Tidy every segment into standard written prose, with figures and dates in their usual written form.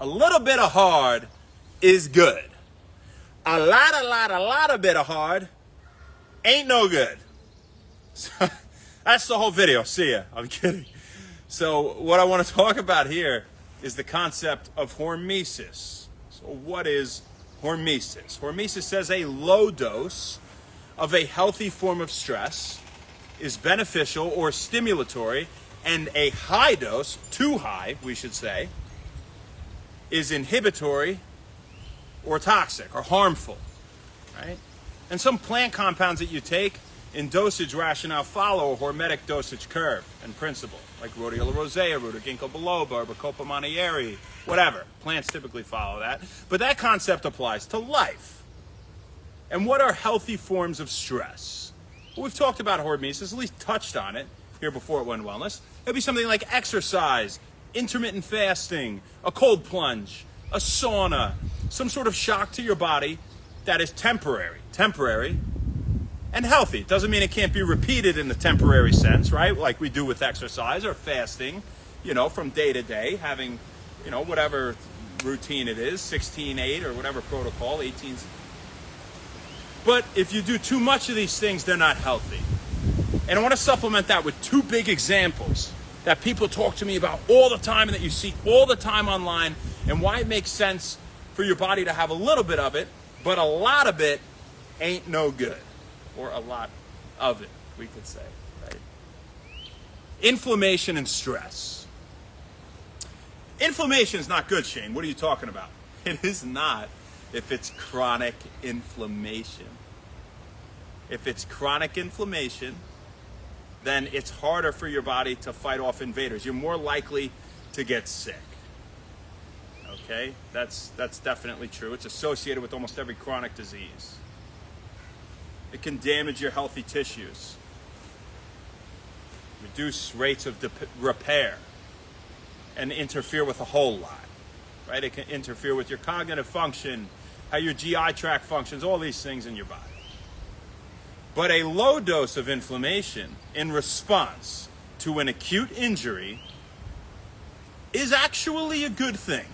A little bit of hard is good. A lot of bit of hard ain't no good. So, that's the whole video. See ya. I'm kidding. So what I want to talk about here is the concept of hormesis. So what is hormesis? Hormesis says a low dose of a healthy form of stress is beneficial or stimulatory, and a high dose, too high, we should say, is inhibitory or toxic or harmful, right? And some plant compounds that you take in dosage rationale follow a hormetic dosage curve and principle, like rhodiola rosea, ruta ginkgo biloba, bacopa monnieri, whatever. Plants typically follow that. But that concept applies to life. And what are healthy forms of stress? Well, we've talked about hormesis, at least touched on it here before at One Wellness. It'd be something like exercise, intermittent fasting, a cold plunge, a sauna, some sort of shock to your body that is temporary, and healthy. It doesn't mean it can't be repeated in the temporary sense, right? Like we do with exercise or fasting, from day to day, having, whatever routine it is, 16-8 or whatever protocol, 18. But if you do too much of these things, they're not healthy. And I want to supplement that with two big examples that people talk to me about all the time and that you see all the time online, and why it makes sense for your body to have a little bit of it, but a lot of it ain't no good. Or a lot of it, we could say, right? Inflammation and stress. Inflammation is not good, Shane. What are you talking about? It is not if it's chronic inflammation. If it's chronic inflammation, then it's harder for your body to fight off invaders. You're more likely to get sick. Okay? That's definitely true. It's associated with almost every chronic disease. It can damage your healthy tissues, reduce rates of repair, and interfere with a whole lot, right? It can interfere with your cognitive function, how your GI tract functions, all these things in your body. But a low dose of inflammation in response to an acute injury is actually a good thing.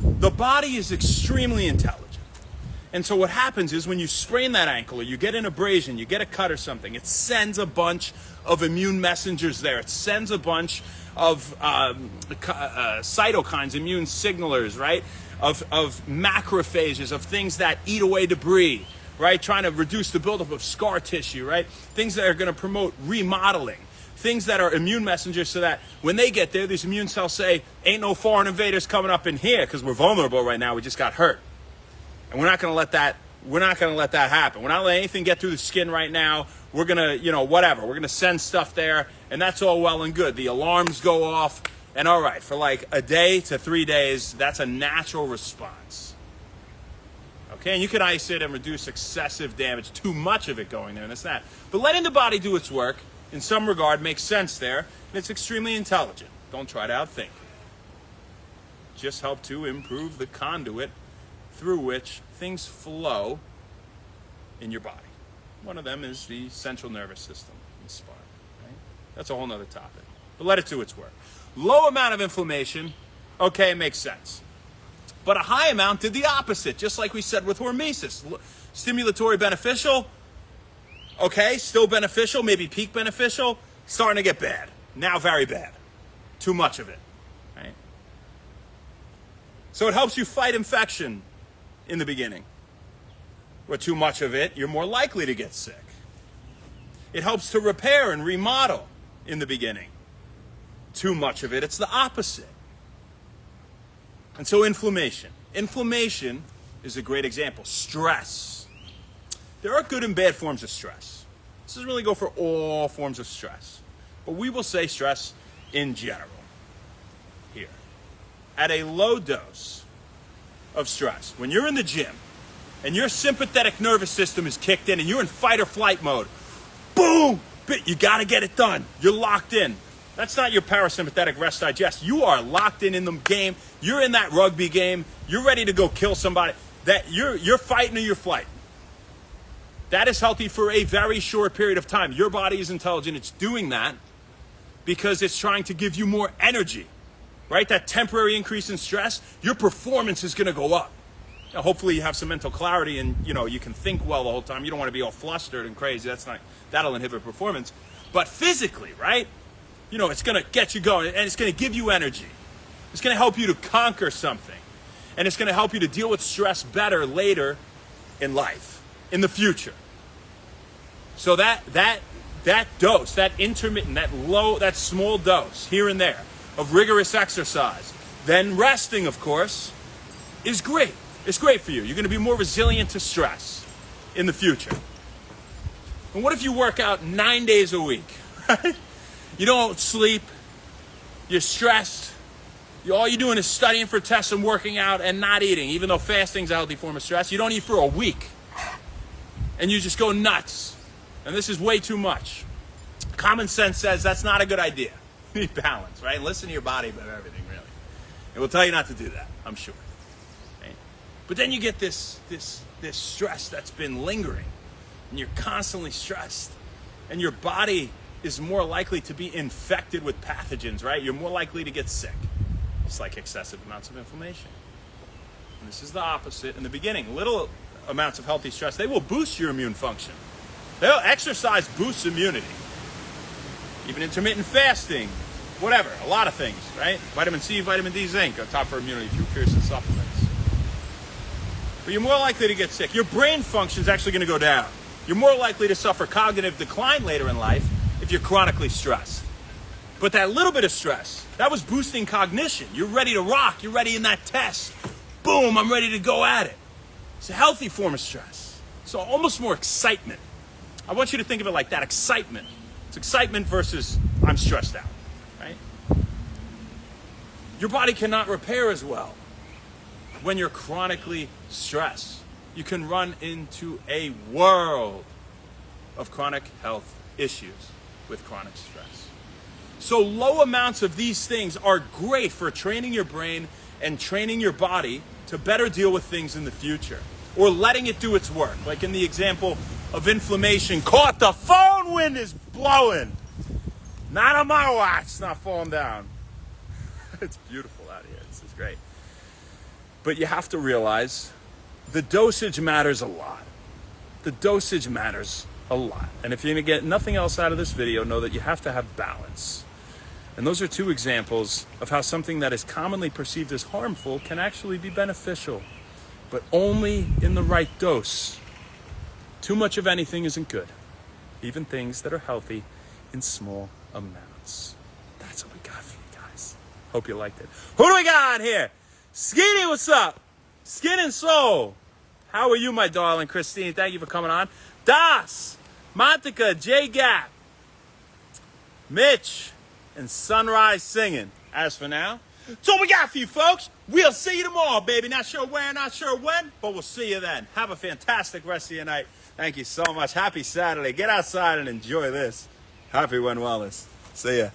The body is extremely intelligent. And so what happens is when you sprain that ankle or you get an abrasion, you get a cut or something, it sends a bunch of immune messengers there. It sends a bunch of cytokines, immune signalers, right? Of macrophages, of things that eat away debris, right? Trying to reduce the buildup of scar tissue, right? Things that are going to promote remodeling. Things that are immune messengers so that when they get there, these immune cells say, ain't no foreign invaders coming up in here because we're vulnerable right now. We just got hurt. And we're not going to let that happen. We're not letting anything get through the skin right now. We're going to, whatever. We're going to send stuff there, and that's all well and good. The alarms go off, and all right, for like a day to 3 days, that's a natural response. Okay, and you can ice it and reduce excessive damage, too much of it going there, and it's that. But letting the body do its work, in some regard, makes sense there, and it's extremely intelligent. Don't try to outthink. Just help to improve the conduit through which things flow in your body. One of them is the central nervous system, the spine, right? That's a whole nother topic. But let it do its work. Low amount of inflammation, okay, it makes sense. But a high amount did the opposite, just like we said with hormesis. Stimulatory beneficial, okay, still beneficial, maybe peak beneficial, starting to get bad. Now very bad. Too much of it, right? So it helps you fight infection in the beginning. Or too much of it, you're more likely to get sick. It helps to repair and remodel in the beginning. Too much of it, it's the opposite. And so inflammation. Inflammation is a great example. Stress. There are good and bad forms of stress. This doesn't really go for all forms of stress. But we will say stress in general here. At a low dose of stress, when you're in the gym and your sympathetic nervous system is kicked in and you're in fight or flight mode, boom, you got to get it done. You're locked in. That's not your parasympathetic rest digest. You are locked in the game. You're in that rugby game. You're ready to go kill somebody. That you're fighting or you're flight. That is healthy for a very short period of time. Your body is intelligent. It's doing that because it's trying to give you more energy. right? That temporary increase in stress, your performance is going to go up. Now, hopefully you have some mental clarity and, you can think well the whole time. You don't want to be all flustered and crazy. That'll inhibit performance. But physically, right? It's going to get you going, and it's going to give you energy. It's going to help you to conquer something. And it's going to help you to deal with stress better later in life, in the future. So that dose, that intermittent, that small dose here and there of rigorous exercise, then resting, of course, is great. It's great for you. You're going to be more resilient to stress in the future. And what if you work out 9 days a week? You don't sleep. You're stressed. All you're doing is studying for tests and working out and not eating, even though fasting's a healthy form of stress. You don't eat for a week. And you just go nuts. And this is way too much. Common sense says that's not a good idea. You need balance, right? Listen to your body about everything, really. It will tell you not to do that, I'm sure. Right? But then you get this stress that's been lingering. And you're constantly stressed. And your body is more likely to be infected with pathogens, right? You're more likely to get sick. It's like excessive amounts of inflammation. And this is the opposite in the beginning. Little amounts of healthy stress, they will boost your immune function. Exercise boosts immunity. Even intermittent fasting, whatever, a lot of things, right? Vitamin C, vitamin D, zinc are top for immunity through Pearson supplements. But you're more likely to get sick. Your brain function is actually going to go down. You're more likely to suffer cognitive decline later in life if you're chronically stressed. But that little bit of stress, that was boosting cognition. You're ready to rock. You're ready in that test. Boom, I'm ready to go at it. It's a healthy form of stress. So almost more excitement. I want you to think of it like that, excitement. It's excitement versus I'm stressed out, right? Your body cannot repair as well when you're chronically stressed. You can run into a world of chronic health issues with chronic stress. So low amounts of these things are great for training your brain and training your body to better deal with things in the future, or letting it do its work. Like in the example of inflammation, caught the phone, wind is blowing. Not on my watch, it's not falling down. It's beautiful out here, this is great. But you have to realize the dosage matters a lot. The dosage matters a lot. And if you're gonna get nothing else out of this video, know that you have to have balance. And those are two examples of how something that is commonly perceived as harmful can actually be beneficial, but only in the right dose. Too much of anything isn't good, even things that are healthy in small amounts. That's what we got for you guys. Hope you liked it. Who do we got on here? Skinny, what's up? Skin and Soul. How are you, my darling Christine? Thank you for coming on. Das, Montica, J Gap, Mitch, and Sunrise Singing. As for now, that's all we got for you, folks. We'll see you tomorrow, baby. Not sure where, not sure when, but we'll see you then. Have a fantastic rest of your night. Thank you so much. Happy Saturday. Get outside and enjoy this. Happy When Wellness. See ya.